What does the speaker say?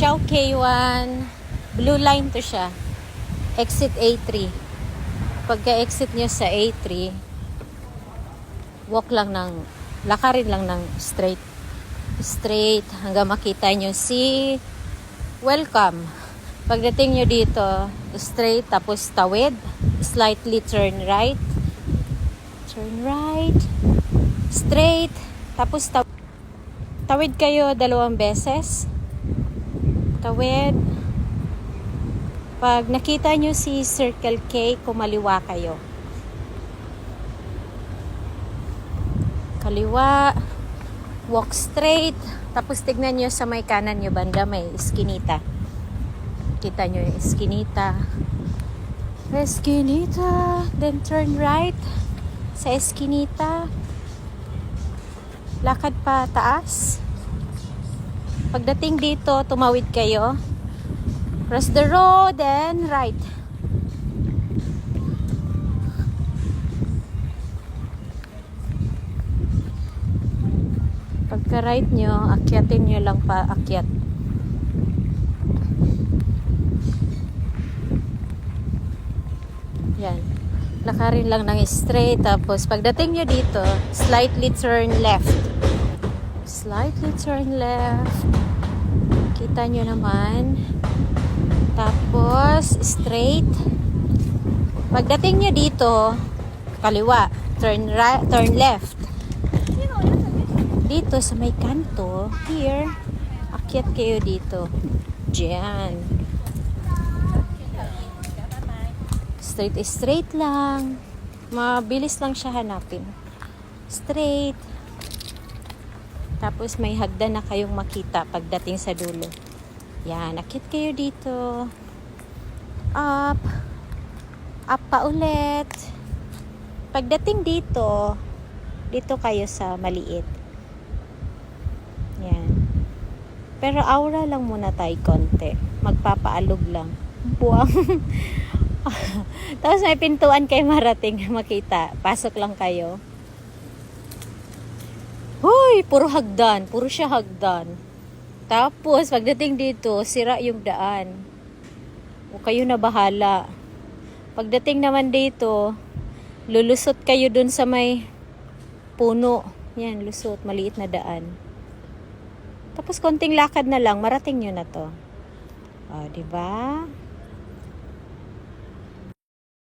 Siargao K1. Blue line to siya. Exit A3. Pagka-exit nyo sa A3, lakarin lang ng straight. Straight hanggang makita nyo si Welcome. Pagdating nyo dito, straight tapos tawid. Slightly turn right. Turn right. Straight. Tapos tawid kayo 2 beses. Tawid. Pag nakita nyo si Circle K, kumaliwa kayo. Kaliwa. Walk straight. Tapos tignan nyo sa may kanan nyo banda, may eskinita. Kita nyo yung eskinita. Eskinita. Then turn right. Sa eskinita. Lakad pa taas. Pagdating dito, tumawid kayo. Cross the road, then right. Pagka right nyo, akyatin nyo lang pa akyat. Yan. Lakarin lang ng straight. Tapos pagdating nyo dito, slightly turn left. Slightly turn left. Kita nyo naman. Tapos straight. Pagdating nyo dito, kaliwa. Turn right, turn left. Dito sa may kanto, here, akyat kayo dito. Diyan. Straight lang. Mabilis lang siya hanapin. Straight. Tapos may hagdan na kayong makita pagdating sa dulo. Yan, akyat kayo dito. Up. Up pa ulit. Pagdating dito kayo sa maliit. Yan. Pero aura lang muna tayo konti. Magpapaalog lang. Buwang. Tapos may pintuan kayo marating makita. Pasok lang kayo. Hoy, puro hagdan. Puro siya hagdan. Tapos, pagdating dito, sira yung daan. O kayo na bahala. Pagdating naman dito, lulusot kayo dun sa may puno. Yan, lusot. Maliit na daan. Tapos, konting lakad na lang. Marating nyo na to. O, diba?